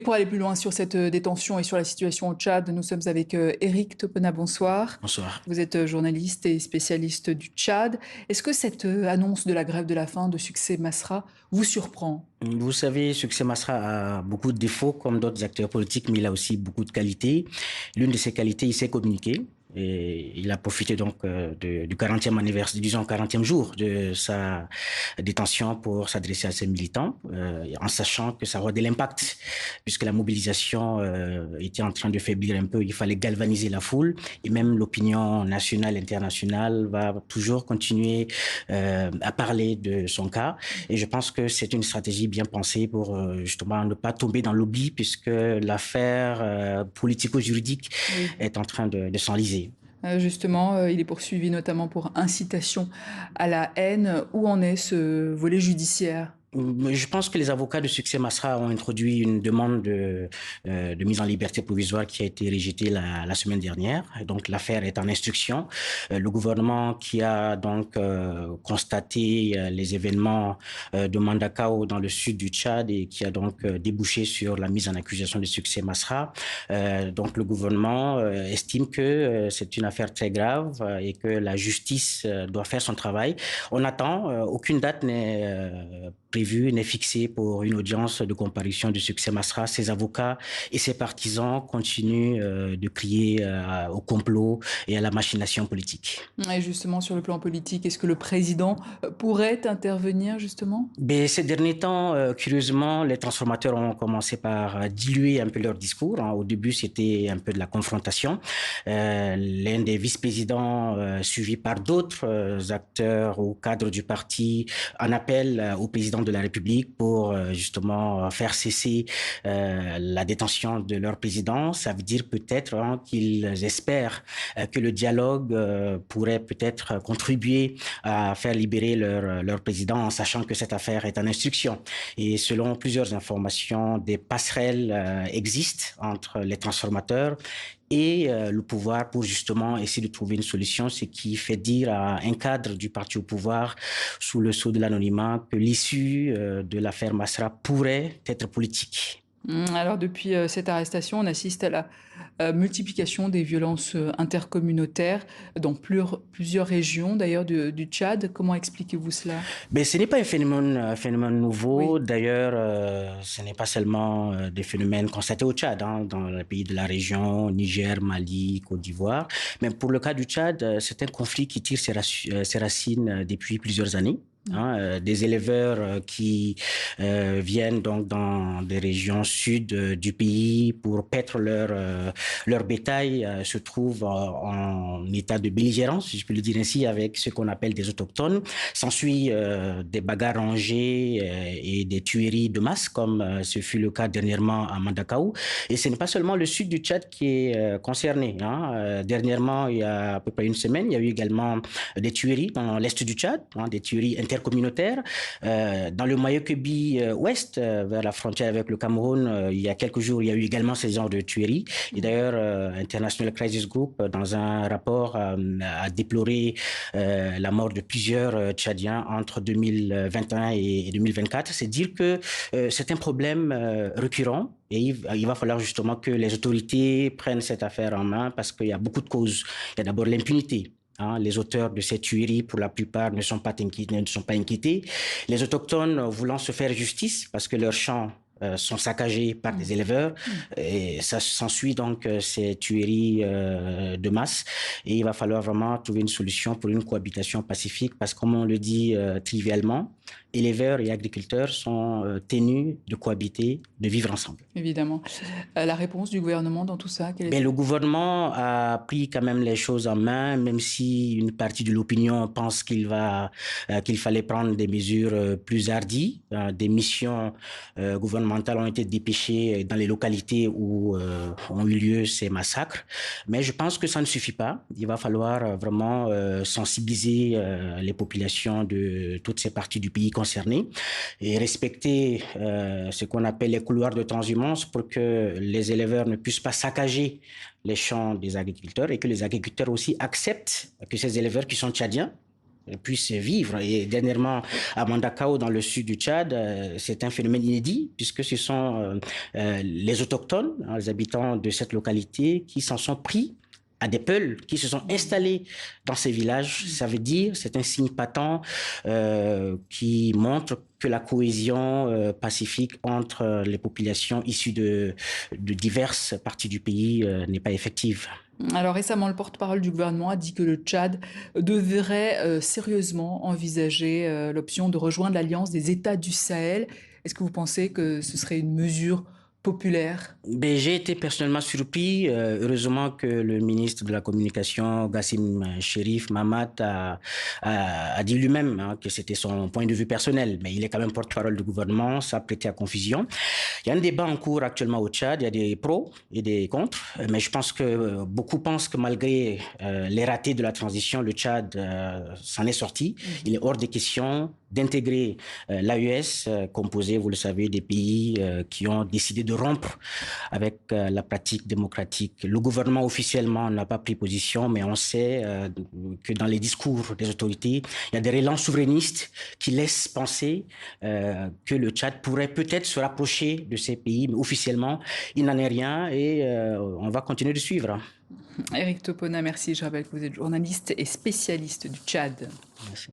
Pour aller plus loin sur cette détention et sur la situation au Tchad, nous sommes avec Éric Topena, bonsoir. Bonsoir. Vous êtes journaliste et spécialiste du Tchad. Est-ce que cette annonce de la grève de la faim de Succès Masra vous surprend? Vous savez, Succès Masra a beaucoup de défauts comme d'autres acteurs politiques, mais il a aussi beaucoup de qualités. L'une de ses qualités, il sait communiquer. Et il a profité donc du 40e anniversaire, disons 40e jour de sa détention pour s'adresser à ses militants, en sachant que ça aura de l'impact, puisque la mobilisation était en train de faiblir un peu. Il fallait galvaniser la foule, et même l'opinion nationale, internationale va toujours continuer à parler de son cas. Et je pense que c'est une stratégie bien pensée pour justement ne pas tomber dans l'oubli, puisque l'affaire politico-juridique est en train de s'enliser. Justement, il est poursuivi notamment pour incitation à la haine. Où en est ce volet judiciaire? Je pense que les avocats de Succès Masra ont introduit une demande de mise en liberté provisoire qui a été rejetée la semaine dernière. Donc l'affaire est en instruction. Le gouvernement qui a donc constaté les événements de Mandakao dans le sud du Tchad et qui a donc débouché sur la mise en accusation de Succès Masra. Donc le gouvernement estime que c'est une affaire très grave et que la justice doit faire son travail. On attend, aucune date n'est prévu n'est fixé pour une audience de comparution de Succès Masra. Ses avocats et ses partisans continuent de crier au complot et à la machination politique. Et justement, sur le plan politique, est-ce que le président pourrait intervenir justement? Mais ces derniers temps, curieusement, les transformateurs ont commencé par diluer un peu leur discours. Au début, c'était un peu de la confrontation. L'un des vice-présidents, suivi par d'autres acteurs ou cadres du parti, en appelle au président de la République pour justement faire cesser la détention de leur président. Ça veut dire peut-être qu'ils espèrent que le dialogue pourrait peut-être contribuer à faire libérer leur président, en sachant que cette affaire est en instruction. Et selon plusieurs informations, des passerelles existent entre les transformateurs et le pouvoir pour justement essayer de trouver une solution, ce qui fait dire à un cadre du parti au pouvoir, sous le sceau de l'anonymat, que l'issue de l'affaire Masra pourrait être politique. Alors depuis cette arrestation, on assiste à la multiplication des violences intercommunautaires dans plusieurs régions d'ailleurs du Tchad. Comment expliquez-vous cela? Mais ce n'est pas un phénomène nouveau. Oui. D'ailleurs, ce n'est pas seulement des phénomènes constatés au Tchad, dans les pays de la région, Niger, Mali, Côte d'Ivoire. Mais pour le cas du Tchad, c'est un conflit qui tire ses racines depuis plusieurs années. Des éleveurs qui viennent donc dans des régions sud du pays pour paître leur bétail se trouvent en état de belligérance, si je peux le dire ainsi, avec ce qu'on appelle des autochtones. S'ensuit des bagarres rangées et des tueries de masse, comme ce fut le cas dernièrement à Mandakao. Et ce n'est pas seulement le sud du Tchad qui est concerné. Dernièrement, il y a à peu près une semaine, il y a eu également des tueries dans l'est du Tchad, des tueries intercommunautaires. Dans le Mayo-Kébi ouest, vers la frontière avec le Cameroun, il y a quelques jours, il y a eu également ce genre de tueries. Et d'ailleurs, International Crisis Group, dans un rapport, a déploré la mort de plusieurs Tchadiens entre 2021 et 2024. C'est dire que c'est un problème récurrent. Et il va falloir justement que les autorités prennent cette affaire en main parce qu'il y a beaucoup de causes. Il y a d'abord l'impunité. Les auteurs de ces tueries, pour la plupart, ne sont pas inquiétés. Les autochtones voulant se faire justice parce que leurs champs sont saccagés par des éleveurs et ça s'ensuit donc ces tueries de masse et il va falloir vraiment trouver une solution pour une cohabitation pacifique parce que comme on le dit trivialement, éleveurs et agriculteurs sont tenus de cohabiter, de vivre ensemble. Évidemment. La réponse du gouvernement dans tout ça, quelle est? Le gouvernement a pris quand même les choses en main, même si une partie de l'opinion pense qu'il fallait prendre des mesures plus hardies. Des missions gouvernementales ont été dépêchées dans les localités où ont eu lieu ces massacres. Mais je pense que ça ne suffit pas. Il va falloir vraiment sensibiliser les populations de toutes ces parties du pays concernées et respecter ce qu'on appelle les couloirs de transhumance pour que les éleveurs ne puissent pas saccager les champs des agriculteurs et que les agriculteurs aussi acceptent que ces éleveurs qui sont tchadiens puissent vivre. Et dernièrement, à Mandakao, dans le sud du Tchad, c'est un phénomène inédit, puisque ce sont les autochtones, hein, les habitants de cette localité, qui s'en sont pris à des Peuls qui se sont installés dans ces villages. Ça veut dire, c'est un signe patent qui montre que la cohésion pacifique entre les populations issues de diverses parties du pays n'est pas effective. Alors récemment, le porte-parole du gouvernement a dit que le Tchad devrait sérieusement envisager l'option de rejoindre l'Alliance des États du Sahel. Est-ce que vous pensez que ce serait une mesure populaire? Ben, j'ai été personnellement surpris. Heureusement que le ministre de la Communication, Gassim Chérif Mahamat, a dit lui-même hein, que c'était son point de vue personnel. Mais il est quand même porte-parole du gouvernement, ça a prêté à confusion. Il y a un débat en cours actuellement au Tchad, il y a des pros et des contre. Mais je pense que beaucoup pensent que malgré les ratés de la transition, le Tchad s'en est sorti. Il est hors des questions d'intégrer l'AES, composé, vous le savez, des pays qui ont décidé de rompre avec la pratique démocratique. Le gouvernement officiellement n'a pas pris position, mais on sait que dans les discours des autorités, il y a des relents souverainistes qui laissent penser que le Tchad pourrait peut-être se rapprocher de ces pays, mais officiellement, il n'en est rien et on va continuer de suivre. Éric Topona, merci. Je rappelle que vous êtes journaliste et spécialiste du Tchad. Merci.